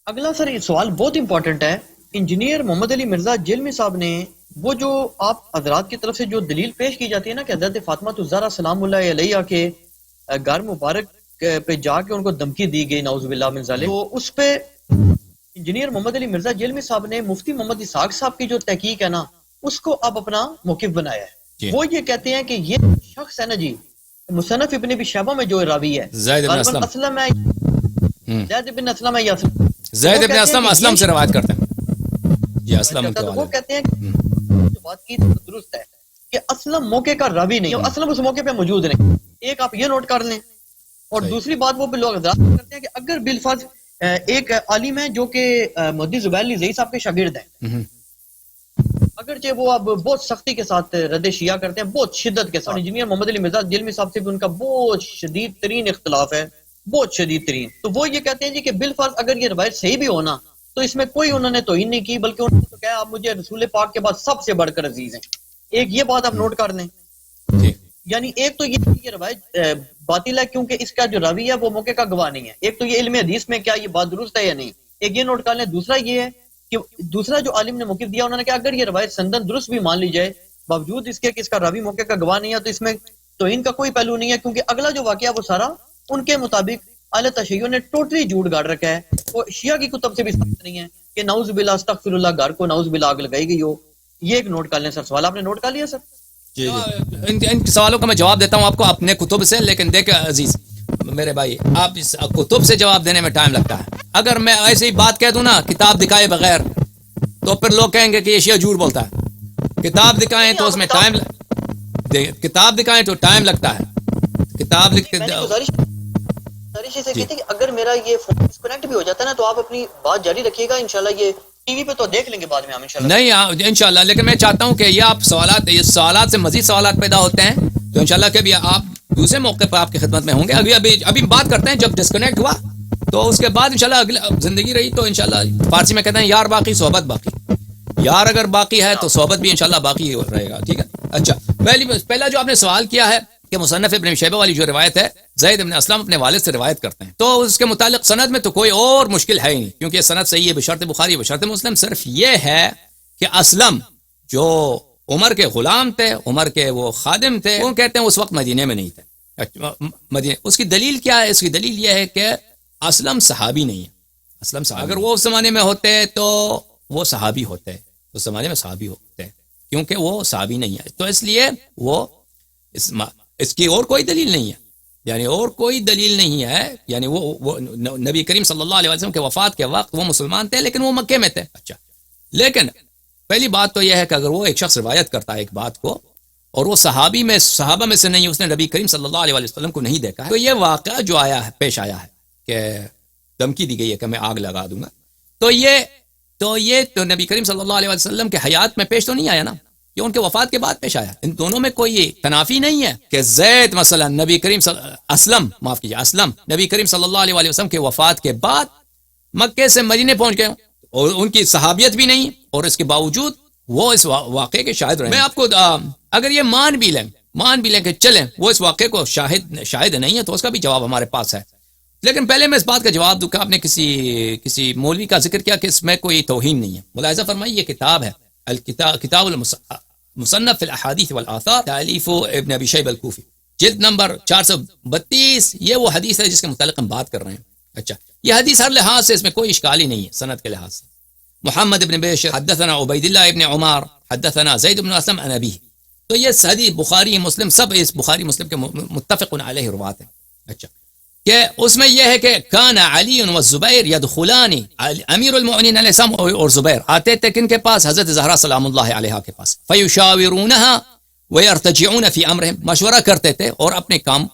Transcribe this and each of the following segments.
اگلا سر یہ سوال بہت امپورٹنٹ ہے. انجینئر محمد علی مرزا جلمی صاحب نے وہ جو آپ حضرات کی طرف سے جو دلیل پیش کی جاتی ہے نا کہ حضرت فاطمہ الزہرا سلام اللہ علیہا کے گھر مبارک پہ جا کے ان کو دھمکی دی گئی نعوذ باللہ من ذالک، تو اس پہ انجینئر محمد علی مرزا جلمی صاحب نے مفتی محمد اسحاق صاحب کی جو تحقیق ہے نا اس کو اب اپنا موقف بنایا ہے. وہ یہ کہتے ہیں کہ یہ شخص ہے نا جی مصنف ابن ابی شیبہ میں جو راوی ہے زید بن اسلم ہے زید بن اسلم ہے یا زید بن اسلم سے روایت کرتے ہیں. یہ اسلم کے وہ کہتے ہیں کہ جو بات کی درست ہے کہ اسلم موقع کا راوی نہیں، اسلم اس موقع پہ موجود نہیں. ایک آپ یہ نوٹ کر لیں. اور دوسری بات وہ لوگ حضرات کرتے ہیں کہ اگر بالفرض ایک عالم ہے جو کہ مہدی زبیر علی زئی صاحب کے شاگرد ہیں، اگرچہ وہ اب بہت سختی کے ساتھ رد شیعہ کرتے ہیں، بہت شدت کے ساتھ، انجینئر محمد علی مرزا جلمی صاحب سے بھی ان کا بہت شدید ترین اختلاف ہے، بہت شدید ترین. تو وہ یہ کہتے ہیں جی کہ بالفرض اگر یہ روایت صحیح بھی ہونا تو اس میں کوئی انہوں نے توہین نہیں کی، بلکہ انہوں نے تو کہا آپ مجھے رسول پاک کے بعد سب سے بڑھ کر عزیز ہیں. ایک یہ بات آپ نوٹ کر لیں. یعنی ایک تو یہ روایت باطل ہے کیونکہ اس کا جو راوی ہے وہ موقع کا گواہ نہیں ہے. ایک تو یہ علم حدیث میں کیا یہ بات درست ہے یا نہیں، ایک یہ نوٹ کر لیں. دوسرا یہ ہے کہ دوسرا جو عالم نے موقف دیا انہوں نے کہا اگر یہ روایت سندن درست بھی مان لی جائے باوجود اس کے کہ اس کا راوی موقع کا گواہ نہیں ہے تو اس میں توہین کا کوئی پہلو نہیں ہے، کیونکہ اگلا جو واقعہ وہ سارا ان کے مطابق اہل تشیع نے ٹوٹلی جھوٹ گاڑ رکھا ہے. وہ شیعہ کی کتب سے بھی ثابت نہیں ہے کہ نعوذ باللہ استغفر اللہ گھر کو نعوذ باللہ آگ لگائی گئی ہو. یہ ایک نوٹ کر لیں سر. سوال آپ نے نوٹ کر لیا سر؟ جی ان سوالوں کا میں جواب دیتا ہوں آپ کو اپنے کتب سے، لیکن دیکھ عزیز میرے بھائی آپ اس کتب سے جواب دینے میں ٹائم لگتا ہے. اگر میں ایسے ہی بات کہہ دوں نا کتاب دکھائے بغیر تو پھر لوگ کہیں گے کہ یہ شیعہ جھوٹ بولتا ہے. کتاب دکھائیں تو اس میں کتاب دکھائیں تو ٹائم لگتا ہے. کتاب لکھتے سے کہتے کہ اگر میرا یہ فون ڈسکنیکٹ بھی ہو جاتا ہے نا تو آپ اپنی بات جاری رکھیے گا. انشاءاللہ یہ ٹی وی پہ تو دیکھ لیں گے بعد میں ہم انشاءاللہ. نہیں انشاءاللہ، لیکن میں چاہتا ہوں کہ یہ آپ سوالات سے مزید سوالات پیدا ہوتے ہیں تو انشاءاللہ کہ بھی آپ دوسرے موقع پر آپ کی خدمت میں ہوں گے. ابھی بات کرتے ہیں جب ڈسکنیکٹ ہوا تو اس کے بعد انشاءاللہ اگلی زندگی رہی تو انشاءاللہ فارسی میں کہتے ہیں یار باقی صحبت باقی. یار اگر باقی ہے تو صحبت بھی انشاءاللہ باقی رہے گا. ٹھیک ہے. اچھا پہلا جو آپ نے سوال کیا ہے کہ مصنف ابن شیبہ والی جو روایت ہے زید بن اسلم اپنے والد سے روایت کرتے ہیں تو اس کے متعلق سند میں تو کوئی اور مشکل ہے ہی نہیں، کیونکہ سند صحیح ہے بشرط بخاری بشرط مسلم. صرف یہ ہے کہ اسلم جو عمر کے غلام تھے، عمر کے وہ خادم تھے، وہ کہتے ہیں اس وقت مدینے میں نہیں تھے. اس کی دلیل کیا ہے؟ اس کی دلیل یہ ہے کہ اسلم صحابی نہیں ہے. اسلم صحابی اگر وہ اس زمانے میں ہوتے تو وہ صحابی ہوتے، اس زمانے میں صحابی ہوتے، کیونکہ وہ صحابی نہیں ہے تو اس لیے وہ اس کی اور کوئی دلیل نہیں ہے. یعنی اور کوئی دلیل نہیں ہے. یعنی وہ نبی کریم صلی اللہ علیہ وسلم کے وفات کے وقت وہ مسلمان تھے لیکن وہ مکے میں تھے. اچھا، لیکن پہلی بات تو یہ ہے کہ اگر وہ ایک شخص روایت کرتا ہے ایک بات کو اور وہ صحابہ میں سے نہیں، اس نے نبی کریم صلی اللہ علیہ وسلم کو نہیں دیکھا ہے، تو یہ واقعہ جو پیش آیا ہے کہ دھمکی دی گئی ہے کہ میں آگ لگا دوں گا، تو یہ تو نبی کریم صلی اللہ علیہ وسلم کے حیات میں پیش تو نہیں آیا نا، یہ ان کے وفات کے بعد پیش آیا. ان دونوں میں کوئی تنافی نہیں ہے کہ زید مثلا اسلم نبی کریم صلی اللہ علیہ وسلم کے وفات کے بعد مکے سے مدینے پہنچ گئے اور ان کی صحابیت بھی نہیں اور اس کے باوجود وہ اس واقعے کے شاہد رہے. میں آپ کو اگر یہ مان بھی لیں کہ چلیں وہ اس واقعے کو شاہد نہیں ہے تو اس کا بھی جواب ہمارے پاس ہے. لیکن پہلے میں اس بات کا جواب دوں کہ آپ نے کسی مولوی کا ذکر کیا کہ اس میں کوئی توہین نہیں ہے. ملاحظہ فرمائیے یہ کتاب ہے کتاب مصنف الاحادیث والآثار تالیف ابن ابی شیبہ الکوفی، جلد نمبر 432. یہ وہ حدیث ہے جس کے متعلق ہم بات کر رہے ہیں. اچھا، یہ حدیث ہر لحاظ سے اس میں کوئی اشکال ہی نہیں ہے. سند کے لحاظ سے محمد ابن بشر حدثنا عبید اللہ ابن عمر حدثنا زید بن اسلم عن ابیہ، تو یہ حدیث بخاری مسلم سب اس بخاری مسلم کے متفق علیہ روایت ہیں. اچھا، کہ اس میں یہ ہے کہ کان علی والزبیر یدخلان، امیر المؤمنین علیہ السلام اور زبیر آتے تھے کن کے پاس؟ حضرت زہرا سلام اللہ علیہا کے پاس. فیشاورونها ویرتجعون فی امرہم، مشورہ کرتے تھے اور اپنے کام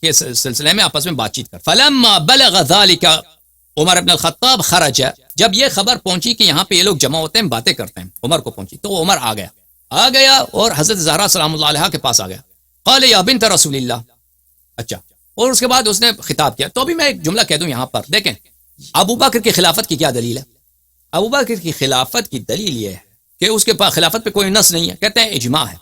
کے سلسلے میں آپس میں بات چیت کرتے. فلما بلغ ذلك عمر بن الخطاب خرج، جب یہ خبر پہنچی کہ یہاں پہ یہ لوگ جمع ہوتے ہیں باتیں کرتے ہیں، عمر کو پہنچی تو عمر آ گیا اور حضرت زہرا سلام اللہ علیہا کے پاس آ گیا. قال یا بنت رسول اللہ. اچھا، اور اس کے بعد اس نے خطاب کیا. تو ابھی میں ایک جملہ کہہ دوں یہاں پر، دیکھیں ابو بکر کی خلافت کی کیا دلیل ہے؟ ابو بکر کی خلافت کی دلیل یہ ہے کہ اس کے پاس خلافت پہ کوئی نص نہیں ہے. کہتے ہیں اجماع ہے.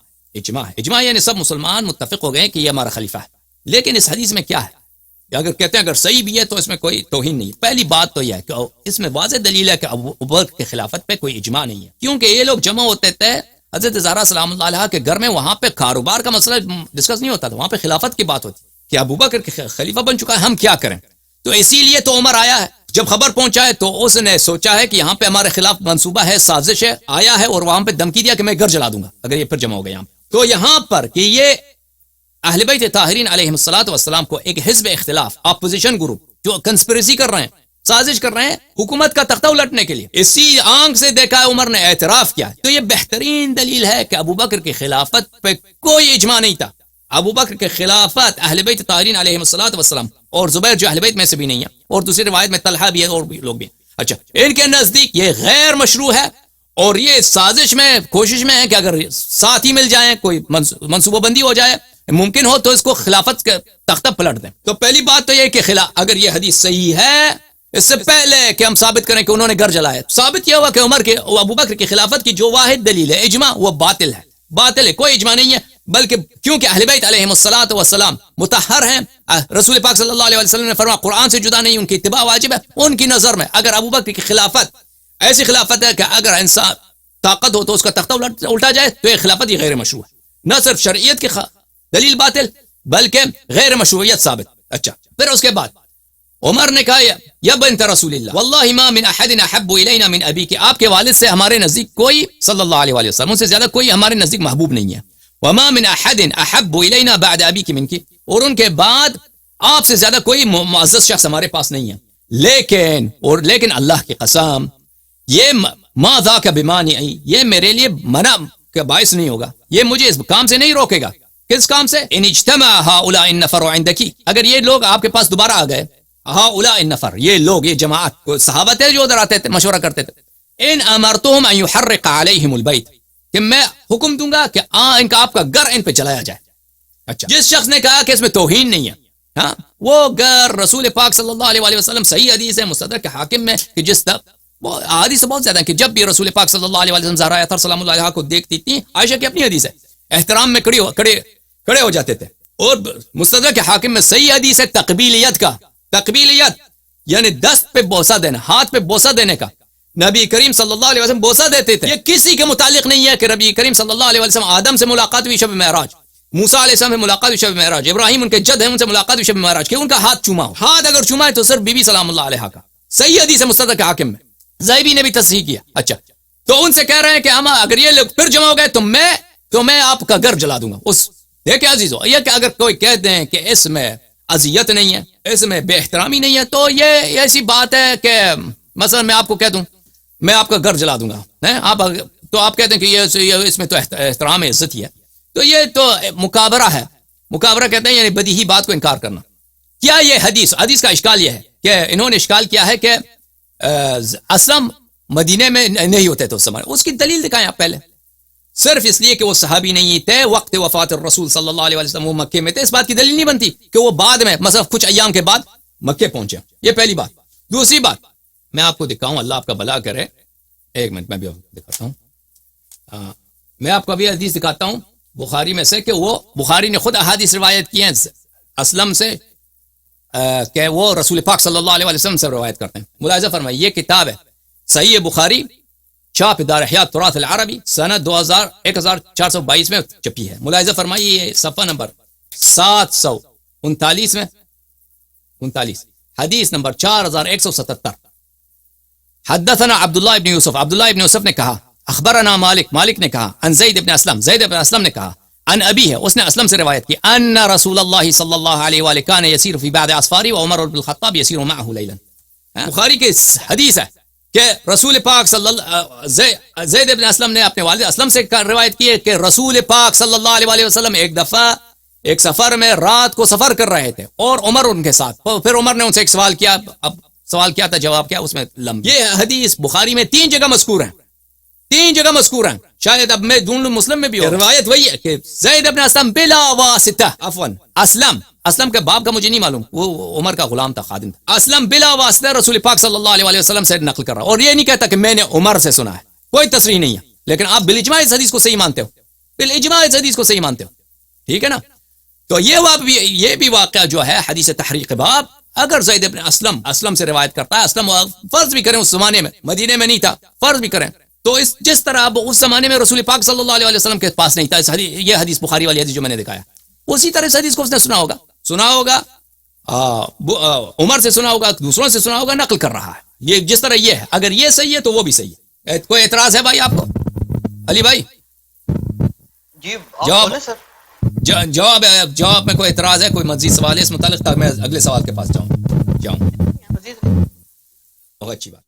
اجماع یعنی سب مسلمان متفق ہو گئے کہ یہ ہمارا خلیفہ ہے. لیکن اس حدیث میں کیا ہے؟ کہ اگر کہتے ہیں اگر صحیح بھی ہے تو اس میں کوئی توہین نہیں ہے. پہلی بات تو یہ ہے کہ اس میں واضح دلیل ہے کہ ابو بکر کی خلافت پہ کوئی اجماع نہیں ہے, کیونکہ یہ لوگ جمع ہوتے تھے حضرت زہرا سلام اللہ علیہا کے گھر میں, وہاں پہ کاروبار کا مسئلہ ڈسکس نہیں ہوتا تھا, وہاں پہ خلافت کی بات ہوتی کہ ابو بکر کے خلیفہ بن چکا ہے, ہم کیا کریں. تو اسی لیے تو عمر آیا ہے, جب خبر پہنچا ہے تو اس نے سوچا ہے کہ یہاں پہ ہمارے خلاف منصوبہ ہے, سازش ہے, آیا ہے اور وہاں پہ دھمکی دیا کہ میں گھر جلا دوں گا اگر یہ پھر جمع ہو گیا یہاں پہ. تو یہاں پر کہ یہ اہل بیت طاہرین علیہم الصلوۃ والسلام کو ایک حزب اختلاف, اپوزیشن گروپ جو کنسپریسی کر رہے ہیں, سازش کر رہے ہیں حکومت کا تختہ الٹنے کے لیے, اسی آنکھ سے دیکھا ہے عمر نے, اعتراف کیا. تو یہ بہترین دلیل ہے کہ ابو بکر کی خلافت پہ کوئی اجماع نہیں تھا. ابو بکر کے خلافت اہل بیت طاہرین علیہم الصلوۃ والسلام اور زبیر جو اہل بیت میں سے بھی نہیں ہے, اور دوسری روایت میں طلحہ بھی ہے اور بھی لوگ بھی ہیں. اچھا, ان کے نزدیک یہ غیر مشروع ہے اور یہ سازش میں, کوشش میں ہے کہ اگر ساتھ ہی مل جائیں, کوئی منصوبہ بندی ہو جائے, ممکن ہو تو اس کو خلافت کا تختہ پلٹ دیں. تو پہلی بات تو یہ کہ اگر یہ حدیث صحیح ہے, اس سے پہلے کہ ہم ثابت کریں کہ انہوں نے گھر جلایا, ثابت کیا ہوا کہ عمر کے ابو بکر کی خلافت کی جو واحد دلیل ہے اجماع, وہ باطل ہے. باطل ہے, کوئی اجماع نہیں ہے, بلکہ کیونکہ اہل بیت علیہم الصلوۃ والسلام مطہر ہیں. رسول پاک صلی اللہ علیہ وسلم نے فرمایا قرآن سے جدا نہیں, ان کی اتباع واجب ہے. ان کی نظر میں اگر ابو بکر کی خلافت ایسی خلافت ہے کہ اگر انسان طاقت ہو تو اس کا تختہ الٹا جائے, تو یہ خلافت یہ غیر مشروع ہے. نہ صرف شرعیت کی دلیل باطل بلکہ غیر مشروعیت ثابت. اچھا, پھر اس کے بعد عمر نے کہا یا بنت رسول اللہ واللہ ما من احد احب الینا من ابیک, آپ کے والد سے ہمارے نزدیک کوئی صلی اللہ علیہ وسلم ان سے زیادہ کوئی ہمارے نزدیک محبوب نہیں ہے. وما من احد احب الینا بعد ابیک منک, اور ان کے بعد آپ سے زیادہ کوئی معزز شخص ہمارے پاس نہیں ہے. لیکن اللہ کی قسم, یہ ما ذاک بمانع, یہ میرے لیے منع کا باعث نہیں ہوگا, یہ مجھے اس کام سے نہیں روکے گا. کس کام سے؟ ان اجتمع هؤلاء النفر عندك, اگر یہ لوگ آپ کے پاس دوبارہ آ گئے, هؤلاء النفر, یہ لوگ, یہ جماعت, کو صحابہ تھے جو ادھر آتے تھے مشورہ کرتے تھے, ان امرتهم ان يحرق عليهم البيت, کہ میں حکم دوں گا کہ ان کا آپ کا گھر ان پہ جلایا جائے. اچھا, جس شخص نے کہا کہ اس میں توہین نہیں ہے, ہاں, وہ گھر رسول پاک صلی اللہ علیہ وسلم, صحیح حدیث ہے مستدرک حاکم میں کہ جس حدیث بہت زیادہ ہے کہ جب بھی رسول پاک صلی اللہ علیہ وسلم زہرا اطہر سلام اللہ علیہا کو دیکھتی تھی, عائشہ کی اپنی حدیث ہے, احترام میں کھڑے ہو جاتے تھے. اور مستدرک حاکم میں صحیح حدیث ہے تقبیلیت کا, تقبیلیت یعنی دست پہ بوسہ دینا, ہاتھ پہ بوسہ دینے کا. نبی کریم صلی اللہ علیہ وسلم بوسہ دیتے تھے. یہ کسی کے متعلق نہیں ہے کہ نبی کریم صلی اللہ علیہ وسلم آدم سے ملاقات ہوئی شب معراج, موسیٰ علیہ السلام سے ملاقات ہوئی شب معراج, ابراہیم ان کے جد ہیں ان سے ملاقات ہوئی شب معراج, کہ ان کا ہاتھ چوما ہو. ہاتھ اگر چوما ہے تو صرف بی بی سلام اللہ علیہا کا. صحیح حدیث ہے مستدرک حاکم میں, زیبی نے بھی تصحیح کیا. اچھا, تو ان سے کہہ رہے ہیں کہ ہم اگر یہ لوگ پھر جمع ہو گئے تو میں آپ کا گھر جلا دوں گا. اس دیکھیں عزیزو, یہ کہ اگر کوئی کہہ دیں کہ اس میں اذیت نہیں ہے, اس میں بے احترامی نہیں ہے, تو یہ ایسی بات ہے کہ مثلا میں آپ کو کہہ دوں میں آپ کا گھر جلا دوں گا, تو آپ کہتے ہیں کہ یہ اس میں تو احترام عزت ہی ہے. تو یہ تو مکابرہ ہے. مکابرہ کہتے ہیں یعنی بدیہی بات کو انکار کرنا. کیا یہ حدیث کا اشکال یہ ہے کہ انہوں نے اشکال کیا ہے کہ اسلم مدینے میں نہیں ہوتے تھے اس زمانے. اس کی دلیل دکھائیں آپ پہلے. صرف اس لیے کہ وہ صحابی نہیں تھے وقت وفات الرسول صلی اللہ علیہ وسلم, وہ مکے میں تھے, اس بات کی دلیل نہیں بنتی کہ وہ بعد میں مثلا کچھ ایام کے بعد مکے پہنچے. یہ پہلی بات. دوسری بات میں آپ کو دکھاؤں, اللہ آپ کا بھلا کرے, ایک منٹ میں بھی دکھاتا ہوں. میں آپ کو ابھی حدیث دکھاتا ہوں بخاری میں سے, کہ وہ بخاری نے خود احادیث روایت کی ہیں اسلم سے, کہ وہ رسول پاک صلی اللہ علیہ وسلم سے روایت کرتے ہیں. ملاحظہ فرمائیے, یہ کتاب ہے صحیح بخاری, چھاپ دار احیاء تراث العربی, سنہ 1422 میں چھپی ہے. ملاحظہ فرمائیے, یہ صفحہ نمبر 739 میں 39, حدیث نمبر 4177. حدثنا عبداللہ ابن یوسف نے کہا اخبرنا مالک نے کہا عن زید ابن اسلم نے کہا عن ابی ہے, اس نے اسلم سے روایت کی, ان رسول اللہ صلی اللہ علیہ وآلہ کان یسیر فی بعض اسفاری وعمر بن الخطاب یسیر معه لیلا. بخاری کی حدیث ہے کہ رسول پاک زید ابن اسلم نے اپنے والد اسلم سے روایت کی ہے کہ رسول پاک صلی اللہ علیہ وآلہ وسلم ایک دفعہ ایک سفر میں رات کو سفر کر رہے تھے اور عمر ان کے ساتھ. پھر عمر نے ان سے ایک سوال کیا, اب سوال کیا تھا, جواب کیا, اس میں لمبی. یہ حدیث بخاری میں 3 جگہ مذکور ہیں, 3 جگہ مذکور ہیں. شاید اب میں ڈھونڈ لوں مسلم میں بھی ہو. روایت وہی ہے کہ زید ابن اسلم بلا واسطہ, عفوا اسلم کے باپ کا مجھے نہیں معلوم, وہ عمر کا غلام تھا, خادم تھا. اسلم بلا واسطہ رسول پاک صلی اللہ علیہ وسلم سے نقل کر رہا, اور یہ نہیں کہتا کہ میں نے عمر سے سنا ہے, کوئی تصریح نہیں ہے. لیکن آپ بالاجماع اس حدیث کو صحیح مانتے ہو, بالاجماع اس حدیث کو صحیح مانتے ہو, ٹھیک ہے نا. تو یہ بھی واقعہ جو ہے حدیث تحریق باب، اگر زید ابن اسلم سے روایت کرتا ہے، اسلم فرض بھی کریں اس زمانے میں مدینے میں نہیں تھا، فرض بھی کریں تو جس طرح اس زمانے میں رسول پاک صلی اللہ علیہ وسلم کے پاس نہیں تھا یہ حدیث بخاری والی حدیث جو میں نے دکھایا، اسی طرح اس حدیث کو اس نے سنا ہوگا عمر سے سنا ہوگا، دوسروں سے سنا ہوگا، نقل کر رہا ہے. یہ جس طرح یہ ہے، اگر یہ صحیح ہے تو وہ بھی صحیح ہے. کوئی اعتراض ہے بھائی آپ کو؟ علی بھائی جی آپ بولیں سر. جواب میں کوئی اعتراض ہے، کوئی مزید سوال ہے اس متعلق؟ تاکہ میں اگلے سوال کے پاس جاؤں. بہت اچھی بات.